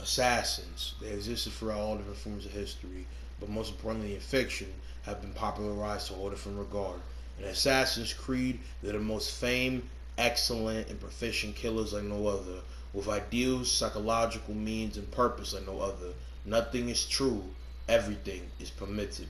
Assassins, they existed throughout all different forms of history, but most importantly in fiction, have been popularized to a whole different regard. In Assassin's Creed, they're the most famed, excellent, and proficient killers like no other, with ideals, psychological means, and purpose like no other. Nothing is true, everything is permitted.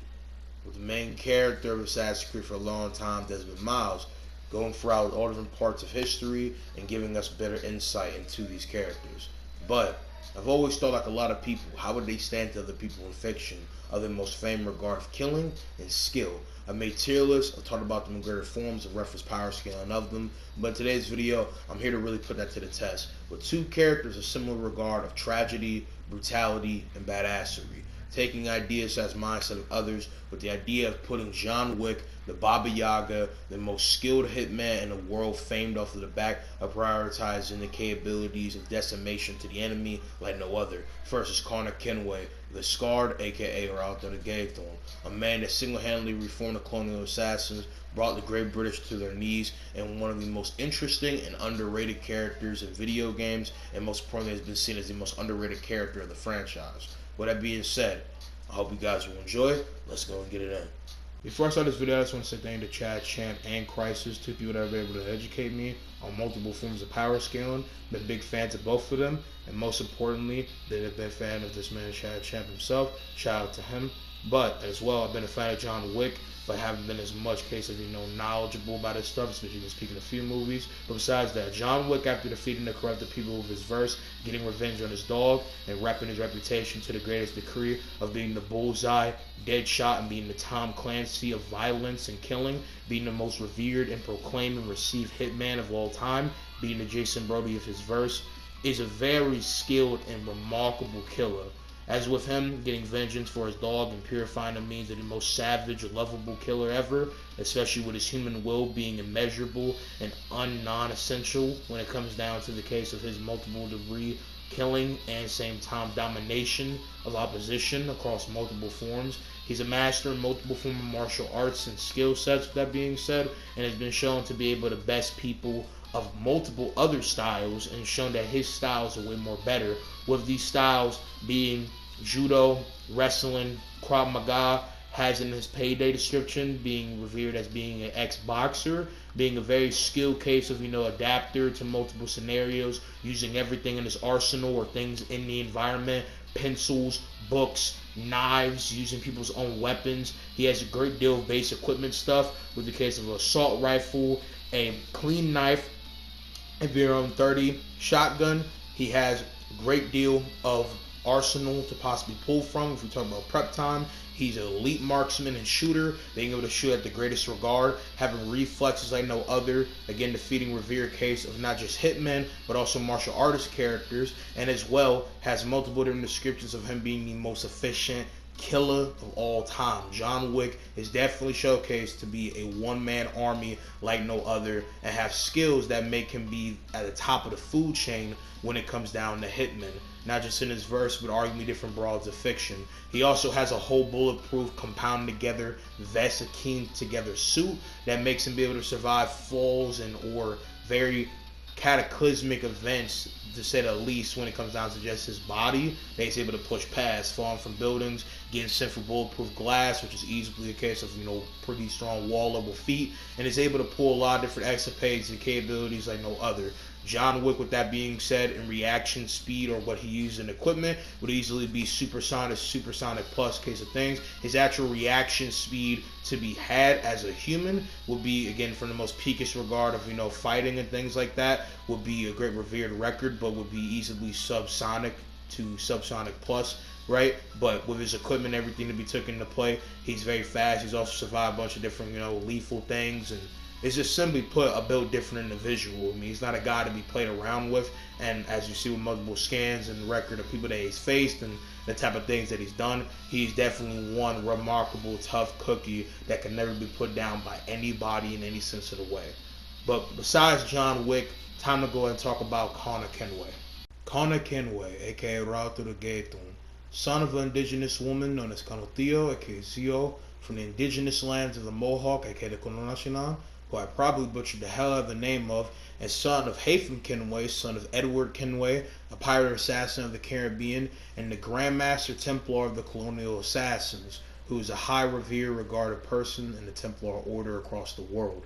With the main character of Assassin's Creed for a long time, Desmond Miles, going throughout all different parts of history and giving us better insight into these characters. But I've always thought, like a lot of people, how would they stand to other people in fiction, other than most famous regard of killing and skill? I made tier lists, I've talked about them in greater forms, of reference power scaling of them, but in today's video, I'm here to really put that to the test, with two characters of similar regard of tragedy, brutality, and badassery, taking ideas as mindset of others, with the idea of putting John Wick, the Baba Yaga, the most skilled hitman in the world, famed off of the back of prioritizing the capabilities of decimation to the enemy like no other, versus Connor Kenway, the Scarred, aka Ralph the Gaythorn, a man that single-handedly reformed the colonial assassins, brought the great British to their knees, and one of the most interesting and underrated characters in video games, and most importantly has been seen as the most underrated character of the franchise. With that being said, I hope you guys will enjoy. Let's go and get it in. Before I start this video, I just want to say thank you to Chad, Champ, and Crisis, two people that have been able to educate me on multiple forms of power scaling. Been big fans of both of them, and most importantly, they've been a fan of this man, Chad Champ himself. Shout out to him. But as well, I've been a fan of John Wick, but haven't been as much case of knowledgeable about his stuff, especially when speaking a few movies. But besides that, John Wick, after defeating the corrupted people with his verse, getting revenge on his dog, and repping his reputation to the greatest degree of being the bullseye, dead shot, and being the Tom Clancy of violence and killing, being the most revered and proclaimed and received hitman of all time, being the Jason Brody of his verse, is a very skilled and remarkable killer. As with him, getting vengeance for his dog and purifying the means of the most savage, lovable killer ever, especially with his human will being immeasurable and non-essential when it comes down to the case of his multiple degree killing and same time domination of opposition across multiple forms. He's a master in multiple forms of martial arts and skill sets, with that being said, and has been shown to be able to best people of multiple other styles, and shown that his styles are way more better, with these styles being judo, wrestling, Krav Maga, has in his payday description being revered as being an ex-boxer, being a very skilled case of adapter to multiple scenarios, using everything in his arsenal or things in the environment, pencils, books, knives, using people's own weapons. He has a great deal of base equipment stuff, with the case of an assault rifle, a clean knife, a BR-30 shotgun. He has a great deal of arsenal to possibly pull from. If we talk about prep time, he's an elite marksman and shooter, being able to shoot at the greatest regard, having reflexes like no other, again defeating revered case of not just hitmen but also martial artist characters, and as well has multiple different descriptions of him being the most efficient killer of all time. John Wick is definitely showcased to be a one-man army like no other, and have skills that make him be at the top of the food chain when it comes down to hitmen, not just in his verse but arguably different broads of fiction. He also has a whole bulletproof, compounded together, vest akin together suit that makes him be able to survive falls and or very cataclysmic events, to say the least, when it comes down to just his body that he's able to push past, falling from buildings, getting sent for bulletproof glass, which is easily a case of pretty strong wall level feet, and is able to pull a lot of different escapades and capabilities like no other. John Wick, with that being said, in reaction speed or what he uses in equipment, would easily be supersonic plus case of things. His actual reaction speed to be had as a human would be, again, from the most peakish regard of fighting and things like that, would be a great revered record, but would be easily subsonic to subsonic plus, right? But with his equipment, everything to be taken into play, he's very fast. He's also survived a bunch of different lethal things, and it's just simply put a built different individual. I mean, he's not a guy to be played around with, and as you see with multiple scans and the record of people that he's faced and the type of things that he's done, he's definitely one remarkable tough cookie that can never be put down by anybody in any sense of the way. But besides John Wick, time to go ahead and talk about Connor Kenway. Connor Kenway, aka Ralph the Gaythorn, son of an indigenous woman known as Canotillo, aka Zio, from the indigenous lands of the Mohawk, aka the Kono National, who I probably butchered the hell out of the name of, and son of Haytham Kenway, son of Edward Kenway, a pirate assassin of the Caribbean, and the Grand Master Templar of the Colonial Assassins, who is a high revered regarded person in the Templar order across the world.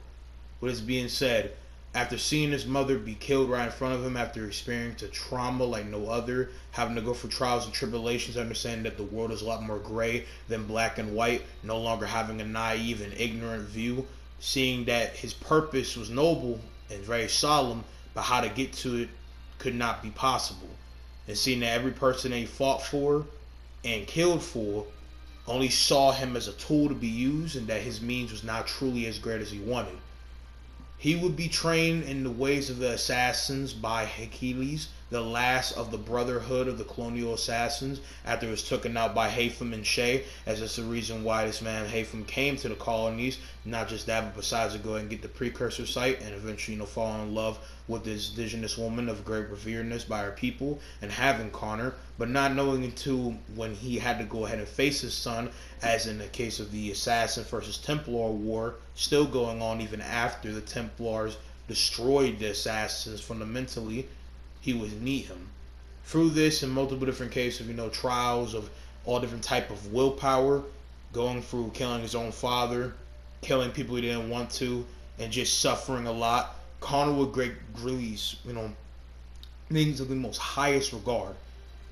With this being said, after seeing his mother be killed right in front of him after experiencing a trauma like no other, having to go through trials and tribulations, understanding that the world is a lot more gray than black and white, no longer having a naive and ignorant view, seeing that his purpose was noble and very solemn, but how to get to it could not be possible, and seeing that every person that he fought for and killed for only saw him as a tool to be used, and that his means was not truly as great as he wanted. He would be trained in the ways of the assassins by Achilles, the last of the brotherhood of the colonial assassins, after he was taken out by Haytham and Shay, as that's the reason why this man Haytham came to the colonies. Not just that, but besides to go ahead and get the precursor site and eventually, fall in love with this indigenous woman of great reveredness by her people and having Connor, but not knowing until when he had to go ahead and face his son, as in the case of the Assassin versus Templar war, still going on even after the Templars destroyed the Assassins fundamentally, he would meet him. Through this and multiple different cases of, trials of all different type of willpower, going through killing his own father, killing people he didn't want to, and just suffering a lot, Connor would greatly, things of the most highest regard,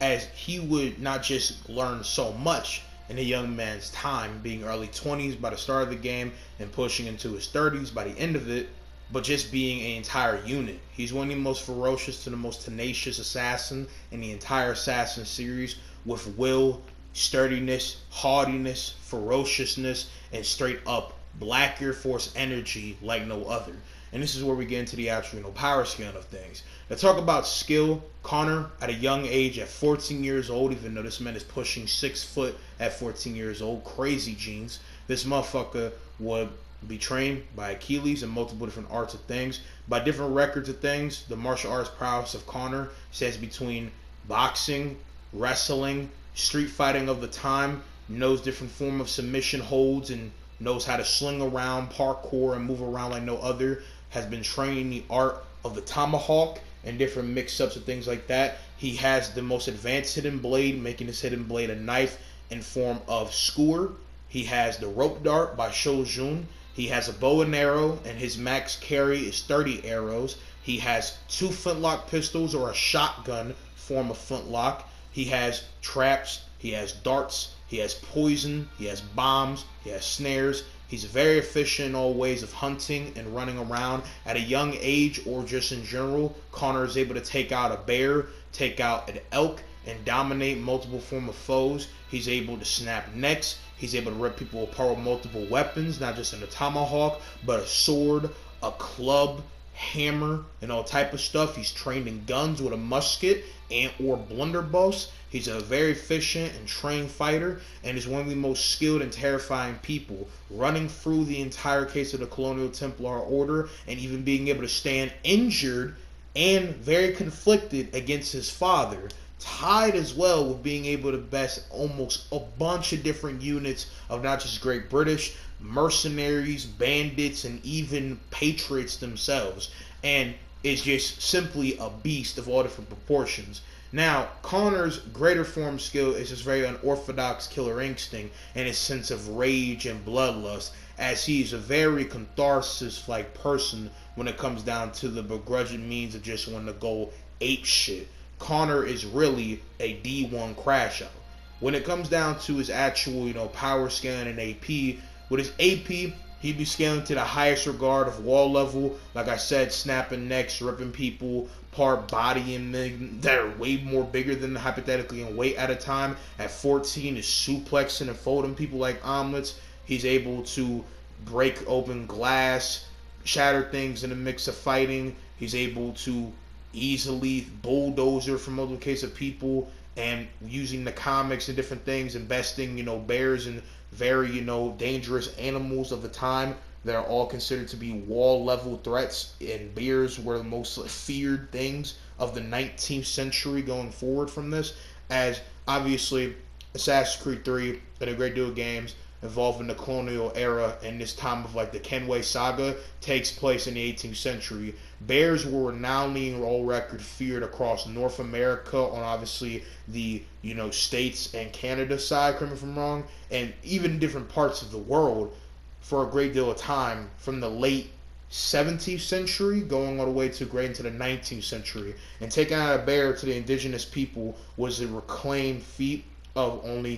as he would not just learn so much in a young man's time, being early 20s by the start of the game and pushing into his 30s by the end of it, but just being an entire unit. He's one of the most ferocious to the most tenacious assassin in the entire Assassin series, with will, sturdiness, haughtiness, ferociousness, and straight up Black Air Force energy like no other. And this is where we get into the actual, power scaling of things. Now, talk about skill. Connor, at a young age, at 14 years old, even though this man is pushing 6 foot at 14 years old, crazy genes, this motherfucker would be trained by Achilles in multiple different arts of things. By different records of things, the martial arts prowess of Connor says between boxing, wrestling, street fighting of the time, knows different form of submission holds, and knows how to sling around, parkour, and move around like no other, has been trained in the art of the tomahawk and different mix-ups of things like that. He has the most advanced hidden blade, making his hidden blade a knife in form of skewer. He has the rope dart by Shojun. He has a bow and arrow, and his max carry is 30 arrows. He has 2 flintlock pistols, or a shotgun form of flintlock. He has traps. He has darts. He has poison. He has bombs. He has snares. He's very efficient in all ways of hunting and running around. At a young age, or just in general, Connor is able to take out a bear, take out an elk, and dominate multiple form of foes. He's able to snap necks. He's able to rip people apart with multiple weapons, not just in a tomahawk, but a sword, a club, hammer, and all type of stuff. He's trained in guns with a musket and or blunderbuss. He's a very efficient and trained fighter, and is one of the most skilled and terrifying people, running through the entire case of the Colonial Templar Order, and even being able to stand injured and very conflicted against his father, tied as well with being able to best almost a bunch of different units of not just Great British, mercenaries, bandits, and even patriots themselves, and is just simply a beast of all different proportions. Now, Connor's greater form skill is his very unorthodox killer instinct and his sense of rage and bloodlust, as he's a very catharsis-like person when it comes down to the begrudging means of just wanting to go ape shit. Connor is really a D1 crash out. When it comes down to his actual, power scaling and AP, with his AP, he'd be scaling to the highest regard of wall level. Like I said, snapping necks, ripping people apart, bodying them that are way more bigger than hypothetically in weight at a time. At 14, is suplexing and folding people like omelets. He's able to break open glass, shatter things in a mix of fighting. He's able to easily bulldozer from multiple cases of people, and using the comics and different things, investing, bears and very, dangerous animals of the time that are all considered to be wall level threats, and bears were the most feared things of the 19th century going forward from this, as obviously Assassin's Creed 3 and a great deal of games involving the colonial era, and this time of like the Kenway saga takes place in the 18th century. Bears were renownedly and all record feared across North America on obviously the States and Canada side, correct me if I'm wrong, and even different parts of the world for a great deal of time from the late 17th century going all the way to great into the 19th century. And taking out a bear to the indigenous people was a reclaimed feat of only,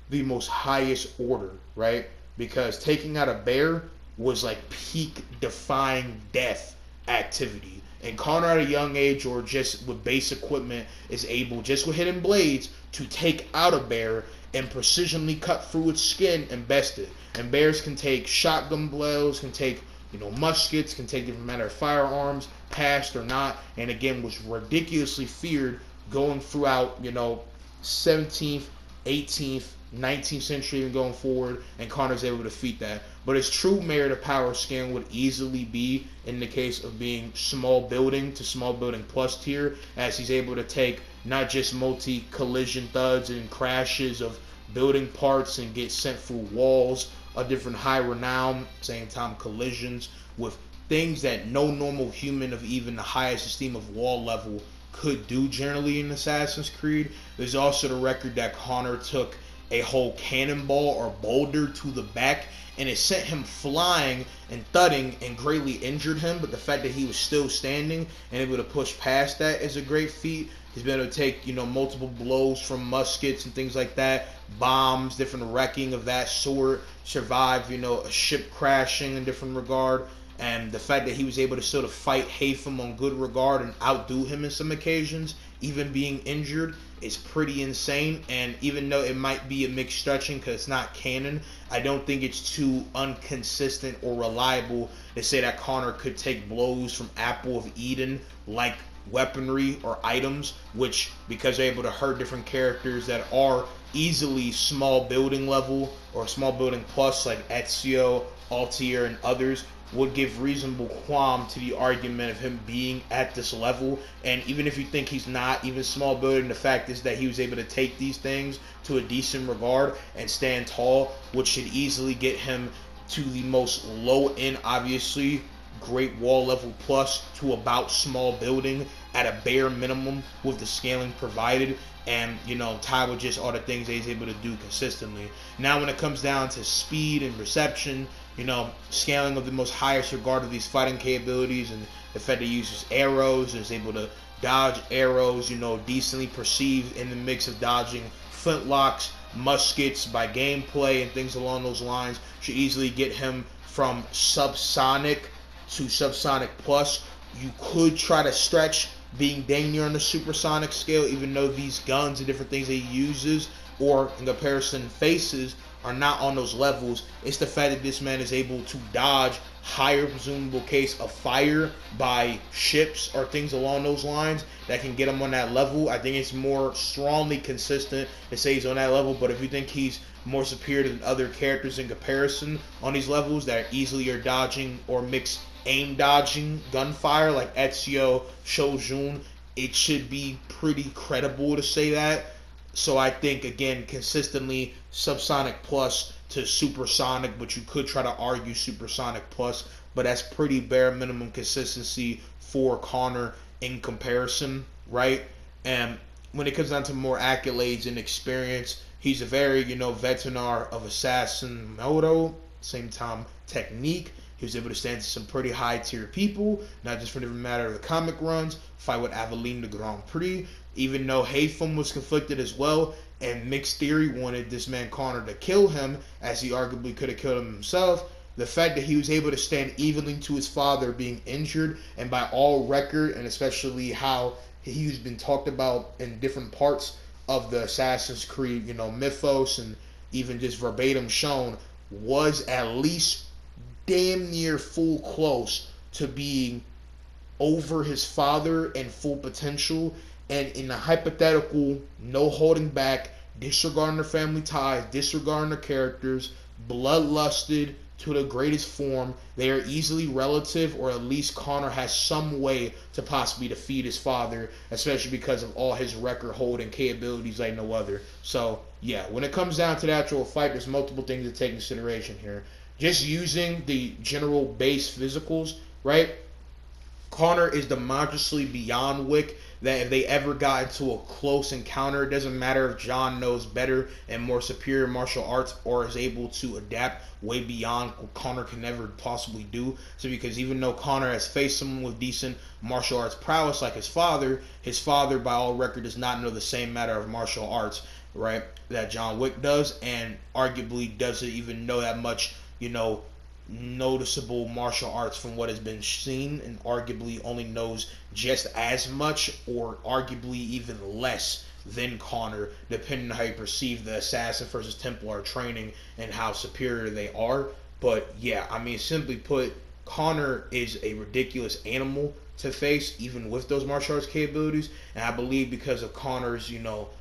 the most highest order, right? Because taking out a bear was like peak defying death activity. And Connor at a young age or just with base equipment is able, just with hidden blades, to take out a bear and precisionally cut through its skin and best it. And bears can take shotgun blows, can take muskets, can take different matter of firearms, passed or not, and again was ridiculously feared going throughout 17th, 18th, 19th century, even going forward, and Connor's able to defeat that. But his true merit of power scaling would easily be in the case of being small building to small building plus tier, as he's able to take not just multi-collision thuds and crashes of building parts and get sent through walls of different high renown, same time collisions with things that no normal human of even the highest esteem of wall level could do generally in Assassin's Creed. There's also the record that Connor took a whole cannonball or boulder to the back and it sent him flying and thudding and greatly injured him, but the fact that he was still standing and able to push past that is a great feat. He's been able to take, multiple blows from muskets and things like that, bombs, different wrecking of that sort, survive, a ship crashing in different regard. And the fact that he was able to sort of fight Haytham on good regard and outdo him in some occasions, even being injured, is pretty insane. And even though it might be a mixed stretching because it's not canon, I don't think it's too inconsistent or reliable to say that Connor could take blows from Apple of Eden like weaponry or items, which, because they're able to hurt different characters that are easily small building level or small building plus, like Ezio, Altair, and others, would give reasonable qualm to the argument of him being at this level. And even if you think he's not even small building, the fact is that he was able to take these things to a decent regard and stand tall, which should easily get him to the most low end, obviously great wall level plus to about small building at a bare minimum with the scaling provided, and tied with just all the things that he's able to do consistently. Now when it comes down to speed and reception, scaling of the most highest regard of these fighting capabilities, and the fact that he uses arrows and is able to dodge arrows, decently perceived in the mix of dodging flintlocks, muskets by gameplay and things along those lines, should easily get him from subsonic to subsonic plus. You could try to stretch being dang near on the supersonic scale, even though these guns and different things that he uses or in comparison faces are not on those levels. It's the fact that this man is able to dodge higher presumable case of fire by ships or things along those lines that can get him on that level. I think it's more strongly consistent to say he's on that level, but if you think he's more superior than other characters in comparison on these levels that are easily are dodging or mixed aim dodging gunfire like Ezio, Shojun, it should be pretty credible to say that. So I think, again, consistently subsonic plus to supersonic, but you could try to argue supersonic plus, but that's pretty bare minimum consistency for Connor in comparison, right? And when it comes down to more accolades and experience, he's a very, veteran of assassin moto, same time technique. He was able to stand to some pretty high tier people, not just for the matter of the comic runs, fight with Aveline de Grand Prix, even though Haytham was conflicted as well, and Mixed Theory wanted this man Connor to kill him, as he arguably could have killed him himself. The fact that he was able to stand evenly to his father being injured, and by all record, and especially how he's been talked about in different parts of the Assassin's Creed, mythos, and even just verbatim shown, was at least damn near full close to being over his father and full potential. And in a hypothetical, no holding back, disregarding their family ties, disregarding their characters, bloodlusted to the greatest form. They are easily relative, or at least Connor has some way to possibly defeat his father, especially because of all his record holding capabilities like no other. So yeah, when it comes down to the actual fight, there's multiple things to take into consideration here. Just using the general base physicals, right? Connor is demonstrably beyond Wick, that if they ever got into a close encounter, it doesn't matter if John knows better and more superior martial arts or is able to adapt way beyond what Connor can never possibly do. So because even though Connor has faced someone with decent martial arts prowess like his father by all record does not know the same matter of martial arts, right, that John Wick does, and arguably doesn't even know that much, noticeable martial arts from what has been seen, and arguably only knows just as much or arguably even less than Connor, depending on how you perceive the assassin versus Templar training and how superior they are. But yeah, I mean, simply put, Connor is a ridiculous animal to face, even with those martial arts capabilities. And I believe because of Connor's,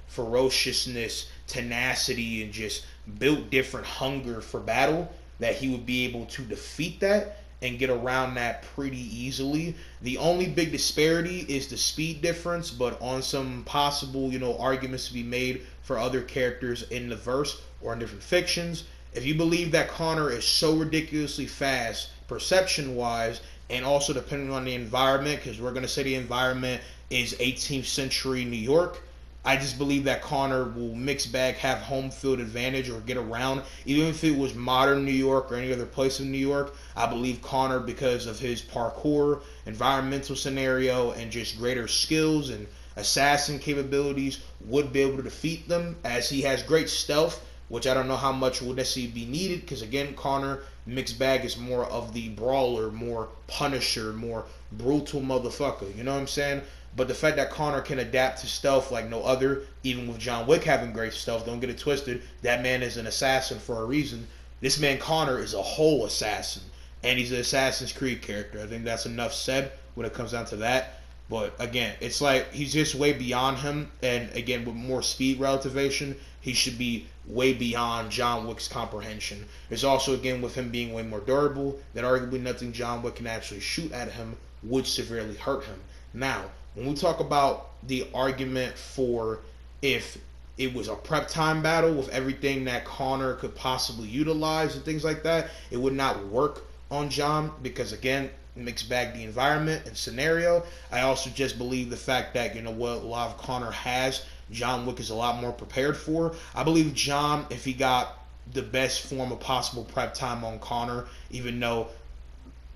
ferociousness, tenacity, and just built different hunger for battle, that he would be able to defeat that and get around that pretty easily. The only big disparity is the speed difference, but on some possible, arguments to be made for other characters in the verse or in different fictions, if you believe that Connor is so ridiculously fast, perception-wise, and also depending on the environment, because we're going to say the environment is 18th century New York, I just believe that Connor will mixed bag have home field advantage or get around. Even if it was modern New York or any other place in New York, I believe Connor, because of his parkour, environmental scenario, and just greater skills and assassin capabilities, would be able to defeat them, as he has great stealth, which I don't know how much will necessarily be needed, because again, Connor, mixed bag, is more of the brawler, more punisher, more brutal motherfucker, you know what I'm saying? But the fact that Connor can adapt to stealth like no other, even with John Wick having great stealth, don't get it twisted, that man is an assassin for a reason. This man Connor is a whole assassin, and he's an Assassin's Creed character. I think that's enough said when it comes down to that. But again, it's like he's just way beyond him, and again, with more speed relativation, he should be way beyond John Wick's comprehension. There's also, again, with him being way more durable, that arguably nothing John Wick can actually shoot at him would severely hurt him. Now, when we talk about the argument for if it was a prep time battle with everything that Connor could possibly utilize and things like that, it would not work on John, because again, mixed bag the environment and scenario. I also just believe the fact that, what a lot of Connor has, John Wick is a lot more prepared for. I believe John, if he got the best form of possible prep time on Connor, even though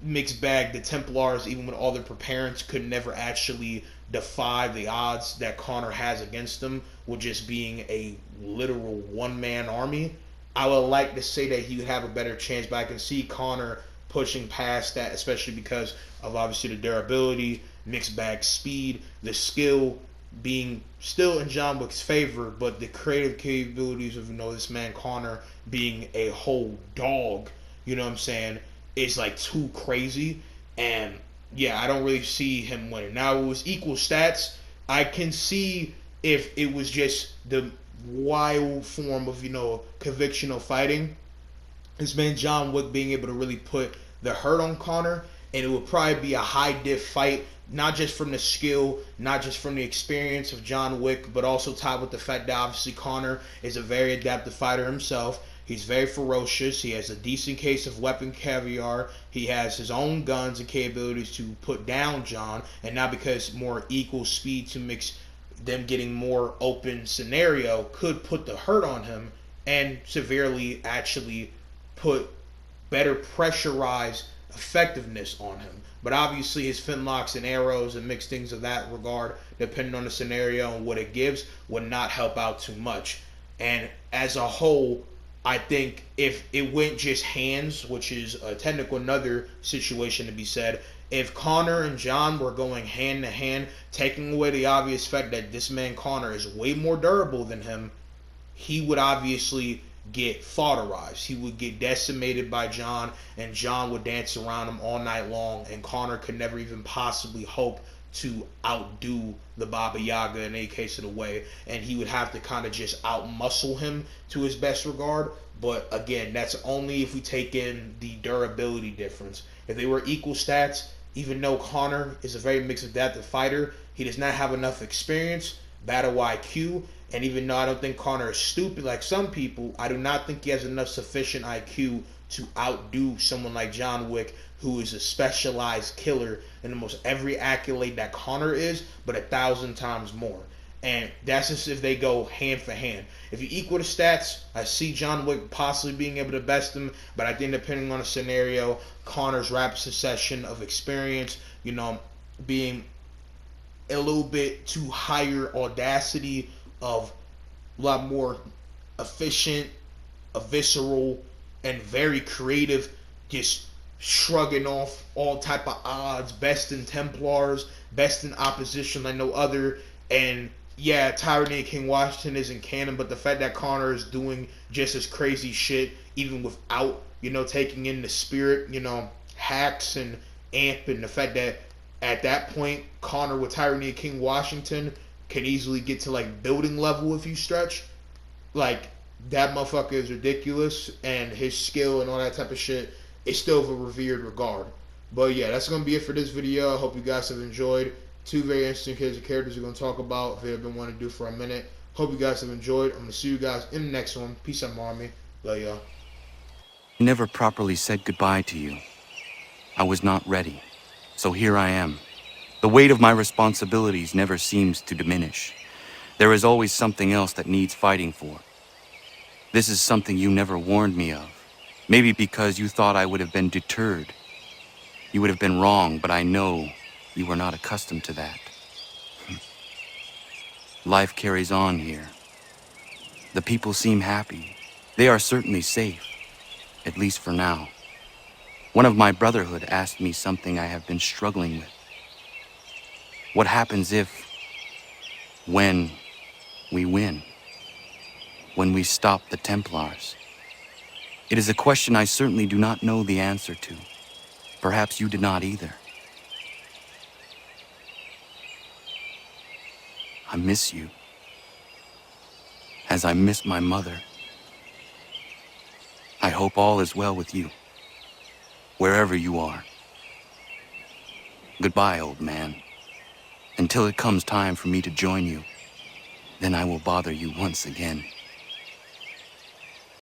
mixed bag, the Templars, even with all their preparings, could never actually defy the odds that Connor has against them with just being a literal one-man army. I would like to say that he would have a better chance, but I can see Connor pushing past that, especially because of obviously the durability, mixed bag speed, the skill being still in John Wick's favor, but the creative capabilities of this man Connor being a whole dog, you know what I'm saying, is like too crazy. And yeah, I don't really see him winning. Now, it was equal stats. I can see if it was just the wild form of, convictional fighting, this man John Wick being able to really put the hurt on Connor, and it would probably be a high diff fight, not just from the skill, not just from the experience of John Wick, but also tied with the fact that obviously Connor is a very adaptive fighter himself. He's very ferocious. He has a decent case of weapon caviar. He has his own guns and capabilities to put down John, and now because more equal speed to mix them getting more open scenario could put the hurt on him and severely actually put better pressurized effectiveness on him. But obviously his finlocks and arrows and mixed things of that regard, depending on the scenario and what it gives, would not help out too much. And as a whole, I think if it went just hands, which is a technical another situation to be said, if Connor and John were going hand to hand, taking away the obvious fact that this man Connor is way more durable than him, he would obviously get fodderized. He would get decimated by John, and John would dance around him all night long, and Connor could never even possibly hope to outdo the Baba Yaga in any case of the way, and he would have to kind of just outmuscle him to his best regard. But again, that's only if we take in the durability difference. If they were equal stats, even though Connor is a very mixed adaptive fighter, he does not have enough experience, battle IQ, and even though I don't think Connor is stupid like some people, I do not think he has enough sufficient IQ to outdo someone like John Wick, who is a specialized killer in almost every accolade that Connor is, but 1,000 times more. And that's just if they go hand for hand. If you equal the stats, I see John Wick possibly being able to best him, but I think depending on the scenario, Connor's rapid succession of experience, being a little bit too higher audacity of a lot more efficient, a visceral, and very creative, just shrugging off all type of odds, best in Templars, best in opposition like no other. And yeah, Tyranny of King Washington isn't canon, but the fact that Connor is doing just as crazy shit even without, taking in the spirit, hacks and amp, and the fact that at that point Connor with Tyranny of King Washington can easily get to like building level if you stretch. Like, that motherfucker is ridiculous, and his skill and all that type of shit is still of a revered regard. But yeah, that's going to be it for this video. I hope you guys have enjoyed. Two very interesting characters we're going to talk about that I've been wanting to do for a minute. Hope you guys have enjoyed. I'm going to see you guys in the next one. Peace out, Army. Love y'all. I never properly said goodbye to you. I was not ready. So here I am. The weight of my responsibilities never seems to diminish. There is always something else that needs fighting for. This is something you never warned me of. Maybe because you thought I would have been deterred. You would have been wrong, but I know you were not accustomed to that. Life carries on here. The people seem happy. They are certainly safe, at least for now. One of my brotherhood asked me something I have been struggling with. What happens when we win? When we stop the Templars? It is a question I certainly do not know the answer to. Perhaps you did not either. I miss you, as I miss my mother. I hope all is well with you, wherever you are. Goodbye, old man. Until it comes time for me to join you, then I will bother you once again.